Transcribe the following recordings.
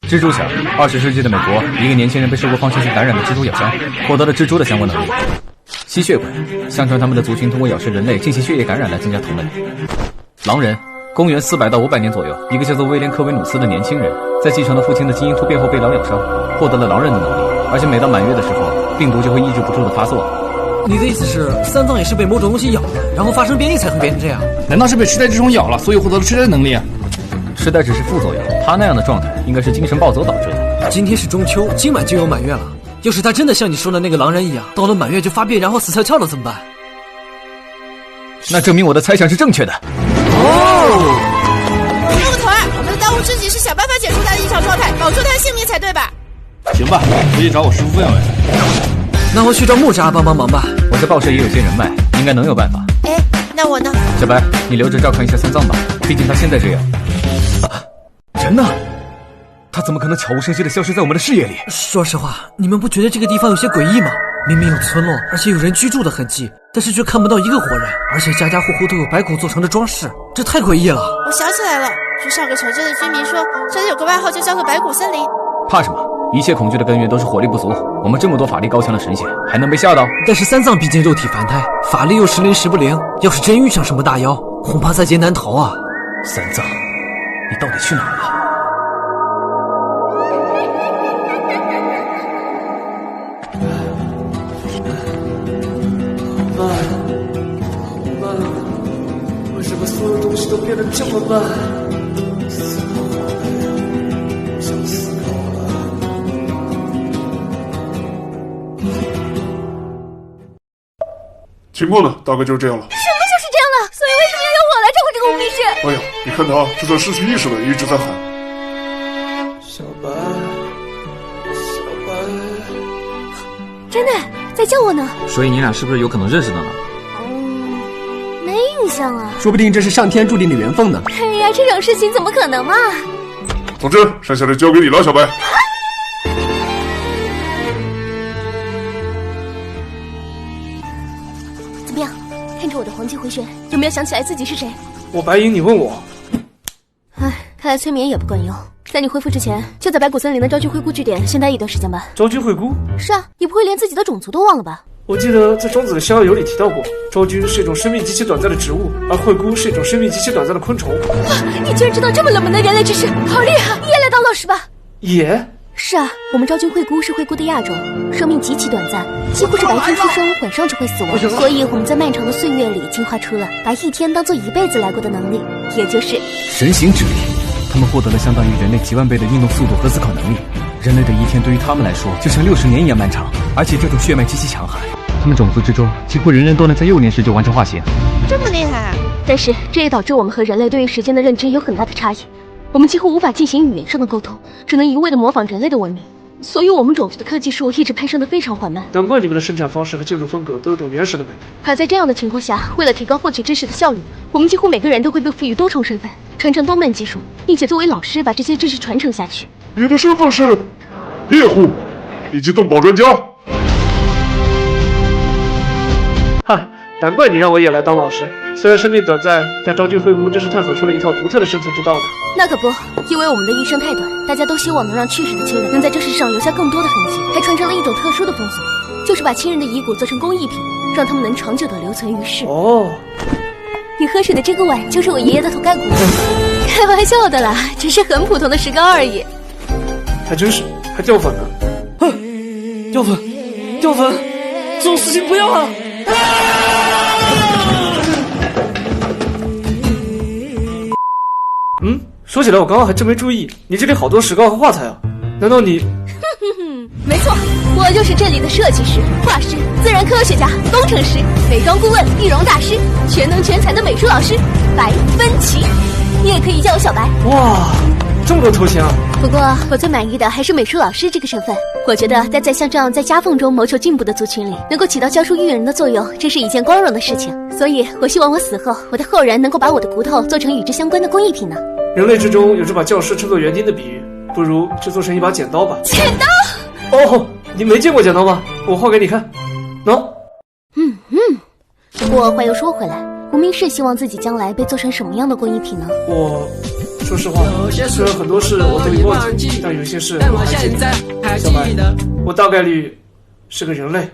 蜘蛛侠，20世纪的美国，一个年轻人被受过放射性感染的蜘蛛咬伤，获得了蜘蛛的相关能力。吸血鬼，相传他们的族群通过咬食人类进行血液感染来增加同类。狼人，公元400到500年左右，一个叫做威廉·科维努斯的年轻人，在继承了父亲的基因突变后被狼咬伤，获得了狼人的能力，而且每到满月的时候，病毒就会抑制不住的发作。你的意思是，三藏也是被某种东西咬了，然后发生变异才会变成这样？难道是被痴呆之虫咬了，所以获得了痴呆能力啊？痴呆只是副作用，他那样的状态应该是精神暴走导致的。今天是中秋，今晚就有满月了。要是他真的像你说的那个狼人一样，到了满月就发病，然后死翘翘了怎么办？那证明我的猜想是正确的。六个头儿，我们的当务之急是想办法解除他的异常状态，保住他的性命才对吧？行吧，回去找我师傅问问。那我去找木吒帮忙吧。我在报社也有些人脉，应该能有办法。哎，那我呢？小白，你留着照看一下三藏吧，毕竟他现在这样。人呢？他怎么可能悄无声息地消失在我们的视野里？说实话，你们不觉得这个地方有些诡异吗？明明有村落，而且有人居住的痕迹，但是却看不到一个活人，而且家家户户都有白骨做成的装饰，这太诡异了。我想起来了，据上个城镇的居民说，这里有个外号就叫做白骨森林。怕什么？一切恐惧的根源都是火力不足。我们这么多法力高强的神仙，还能被吓到？但是三藏毕竟肉体凡胎，法力又时灵时不灵，要是真遇上什么大妖，恐怕在劫难逃啊。三藏，你到底去哪儿了？慢，为什么所有东西都变得这么慢？思考好累，不想思考了。情况呢，大概就是这样了。什么就是这样了？所以为什么要由我来照顾这个无名氏？哎呀，你看他就算失去意识了，也一直在喊。小白，小白，真的在叫我呢。所以你俩是不是有可能认识的呢？没印象啊。说不定这是上天注定的缘分呢。哎呀，这种事情怎么可能嘛？总之，剩下的交给你了，小白。怎么样？看着我的黄金回旋，有没有想起来自己是谁？我白银，你问我。唉，看来催眠也不管用。在你恢复之前，就在白骨森林的昭君惠姑据点先待一段时间吧。昭君惠姑？是啊，你不会连自己的种族都忘了吧？我记得在《庄子的逍遥游》里提到过，昭君是一种生命极其短暂的植物，而惠姑是一种生命极其短暂的昆虫。你居然知道这么冷门的人类知识，好厉害！你也来当老师吧。也？是啊，我们昭君惠姑是惠姑的亚种，生命极其短暂，几乎是白天出生，晚上就会死亡。所以我们在漫长的岁月里进化出了把一天当做一辈子来过的能力，也就是神行之力。他们获得了相当于人类几万倍的运动速度和思考能力。人类的一天对于他们来说就像60年一样漫长，而且这种血脉极其强悍。他们种族之中几乎人人都能在幼年时就完成化形，这么厉害啊！但是这也导致我们和人类对于时间的认知有很大的差异，我们几乎无法进行语言上的沟通，只能一味的模仿人类的文明。所以我们种族的科技树一直攀升得非常缓慢。难怪你们的生产方式和建筑风格都有种原始的美。而在这样的情况下，为了提高获取知识的效率，我们几乎每个人都会被赋予多重身份，传承多门技术，并且作为老师把这些知识传承下去。你的身份是猎户以及动保专家。哈，难怪你让我也来当老师。虽然生命短暂，但昭君惠姑真是探索出了一套独特的生存之道呢。那可不，因为我们的一生太短，大家都希望能让去世的亲人能在这世上留下更多的痕迹，还传承了一种特殊的风俗，就是把亲人的遗骨做成工艺品，让他们能长久的留存于世。哦，你喝水的这个碗就是我爷爷的头盖骨。开玩笑的啦，只是很普通的石膏而已。还真是，还掉粉呢。掉粉，掉粉，这种事情不要啊！说起来我刚刚还真没注意，你这里好多石膏和画材啊，难道你……没错，我就是这里的设计师、画师、自然科学家、工程师、美妆顾问、易容大师，全能全才的美术老师白芬奇，你也可以叫我小白。哇，这么多头衔啊！不过我最满意的还是美术老师这个身份，我觉得待在像这样在夹缝中谋求进步的族群里，能够起到教书育人的作用，这是一件光荣的事情。所以我希望我死后，我的后人能够把我的骨头做成与之相关的工艺品呢。人类之中有着把教师称作园丁的比喻，不如就做成一把剪刀吧。剪刀？哦，你没见过剪刀吗？我画给你看。喏。不过话又说回来，无名氏希望自己将来被做成什么样的工艺品呢？说实话，虽然很多事我都已忘记，但有些事我还记得。小白，我大概率是个人类。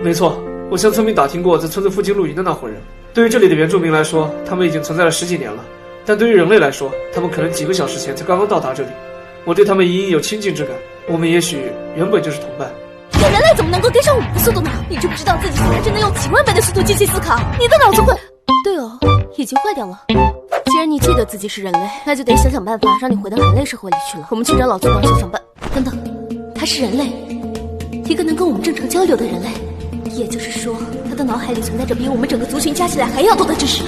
没错，我向村民打听过在村子附近露营的那伙人。对于这里的原住民来说，他们已经存在了10几年了，但对于人类来说，他们可能几个小时前才刚刚到达这里。我对他们隐隐有亲近之感，我们也许原本就是同伴。你人类怎么能够跟上我的速度呢？你知不知道自己虽然真的用几万倍的速度进行思考，你的脑子会……对哦，已经坏掉了。既然你记得自己是人类，那就得想想办法让你回到人类社会里去了。我们去找老族长想想办。等等，他是人类，一个能跟我们正常交流的人类。也就是说，他的脑海里存在着比我们整个族群加起来还要多的知识。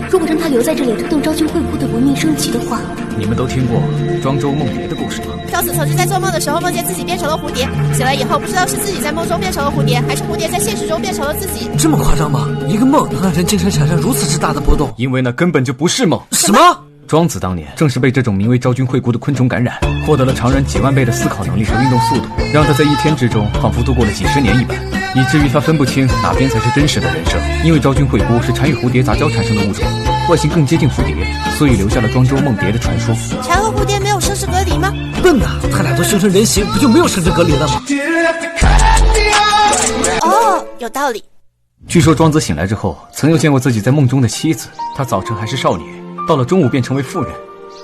如果让他留在这里推动昭君惠顾的文明升级的话，你们都听过庄周梦蝶的故事吗？赵子曾经在做梦的时候梦见自己变成了蝴蝶，醒来以后不知道是自己在梦中变成了蝴蝶，还是蝴蝶在现实中变成了自己。这么夸张吗？一个梦能让人精神产生如此之大的波动？因为那根本就不是梦。什么？庄子当年正是被这种名为昭君惠顾的昆虫感染，获得了常人几万倍的思考能力和运动速度，让他在一天之中仿佛度过了几10年一般，以至于他分不清哪边才是真实的人生。因为昭君惠顾是蝉与蝴蝶杂交产生的物种，外形更接近蝴蝶，所以留下了庄周梦蝶的传说。蝉和蝴蝶没有生殖隔离吗？笨呐，他俩都形成人形，不就没有生殖隔离了吗？哦，有道理。据说庄子醒来之后，曾有见过自己在梦中的妻子，她早晨还是少女，到了中午便成为妇人，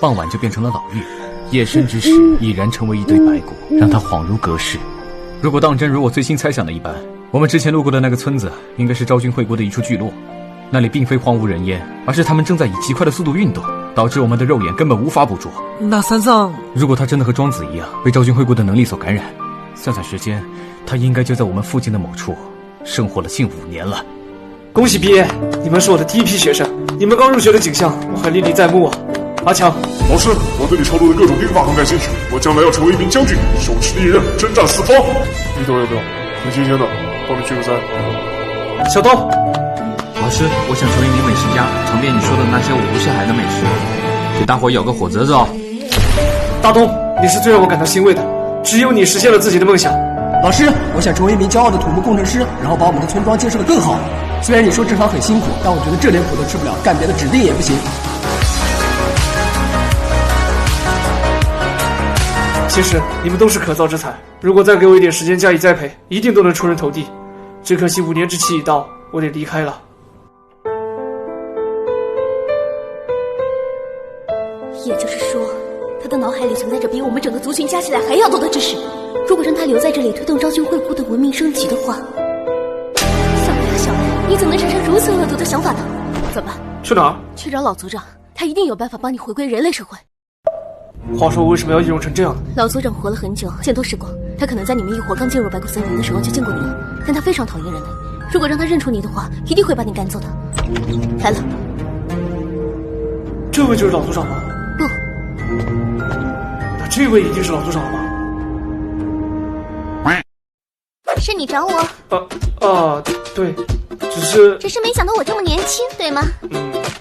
傍晚就变成了老妪，夜深之时已然成为一堆白骨，让他恍如隔世。如果当真如我最新猜想的一般，我们之前路过的那个村子应该是昭君惠顾的一处聚落，那里并非荒无人烟，而是他们正在以极快的速度运动，导致我们的肉眼根本无法捕捉。那三藏，如果他真的和庄子一样被昭君惠顾的能力所感染，算算时间，他应该就在我们附近的某处生活了近5年了。恭喜毕业，你们是我的第一批学生，你们刚入学的景象我还历历在目啊。阿强，老师，我对你抄录的各种兵法很感兴趣，我将来要成为一名将军，手持利刃，征战4方。你懂有没有？很新鲜的，帮你去个赞。小东，老师，我想成为一名美食家，尝遍你说的那些我不是海的美食，给大伙咬个火折子哦。大东，你是最让我感到欣慰的，只有你实现了自己的梦想。老师，我想成为一名骄傲的土木工程师，然后把我们的村庄建设得更好。虽然你说这行很辛苦，但我觉得这点苦都吃不了，干别的指定也不行。其实你们都是可造之材，如果再给我一点时间加以栽培，一定都能出人头地。只可惜5年之期已到，我得离开了。也就是说，他的脑海里存在着比我们整个族群加起来还要多的知识。如果让他留在这里推动昭君惠顾的文明升级的话，小白啊小白，你怎么能产生如此恶毒的想法呢？怎么办？去哪儿？去找老族长，他一定有办法帮你回归人类社会。话说我为什么要易容成这样呢？老族长活了很久，见多识广，他可能在你们一伙刚进入白骨森林的时候就见过你了，但他非常讨厌人类，如果让他认出你的话，一定会把你赶走的。来了，这位就是老族长吗？不，那这位一定是老族长了吧？是你找我？对，只是没想到我这么年轻，对吗？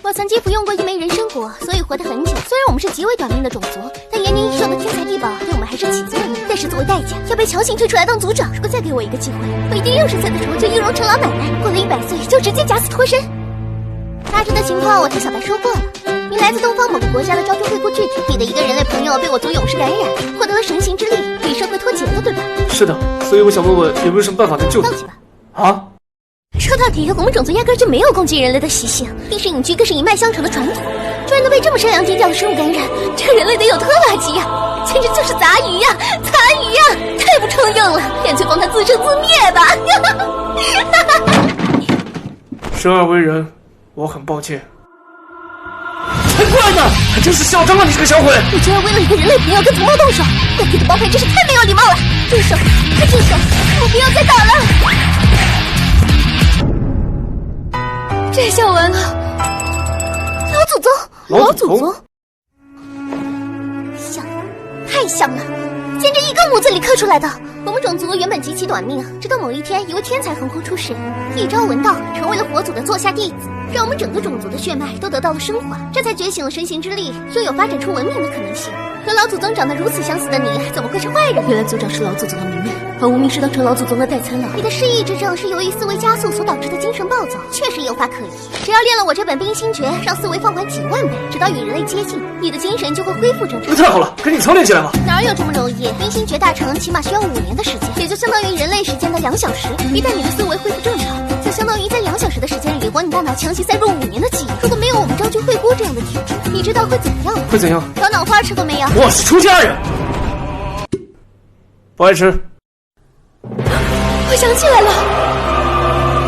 我曾经服用过一枚人参果，所以活得很久。虽然我们是极为短命的种族，但延年益寿的天才地宝对我们还是起作用。但是作为代价，要被强行推出来当族长。如果再给我一个机会，我一定60岁的时候就易容成老奶奶，过了100岁就直接假死脱身。大致的情况我听小白说过了，你来自东方某个国家的昭君惠顾据点，你的一个人类朋友被我族勇士感染，获得了神形之力，与社会脱节了，对吧？是的，所以我想问问有没有什么办法能救他？放弃吧。啊？说到底，我们种族压根就没有攻击人类的习性，地势隐居更是一脉相承的传统。居然能被这么善良低调的生物感染，这个人类得有多垃圾呀！简直就是杂鱼呀，残余呀，太不称用了，干脆帮他自生自灭吧！生而为人，我很抱歉。才怪呢！还真是嚣张啊，你这个小鬼！你居然为了一个人类朋友跟同胞动手，该死的帮派真是太没有礼貌了！住手！快住手！我不要再打了！这下完了，老祖宗，像，太像了，简直一个模子里刻出来的。我们种族原本极其短命，直到某一天，一位天才横空出世，一朝闻道，成为了佛祖的座下弟子，让我们整个种族的血脉都得到了升华，这才觉醒了神形之力，拥有发展出文明的可能性。和老祖宗长得如此相似的你，怎么会是坏人？原来族长是老祖宗的明面，而无名是当成老祖宗的代餐了。你的失忆之症是由于思维加速所导致的精神暴躁，确实有法可依。只要练了我这本冰心诀，让思维放缓几万倍，直到与人类接近，你的精神就会恢复正常。那太好了，跟你操练起来吧。哪有这么容易？冰心诀大成起码需要5年的时间，也就相当于人类时间的2小时。一旦你的思维恢复正常，就相当于在2小时的时间里往你大脑强行塞入5年的记忆。如果没有我们张军惠姑这样的体质，你知道会怎样吗？会怎样？小脑花吃过没有？我是出家人，不爱吃。我想起来了。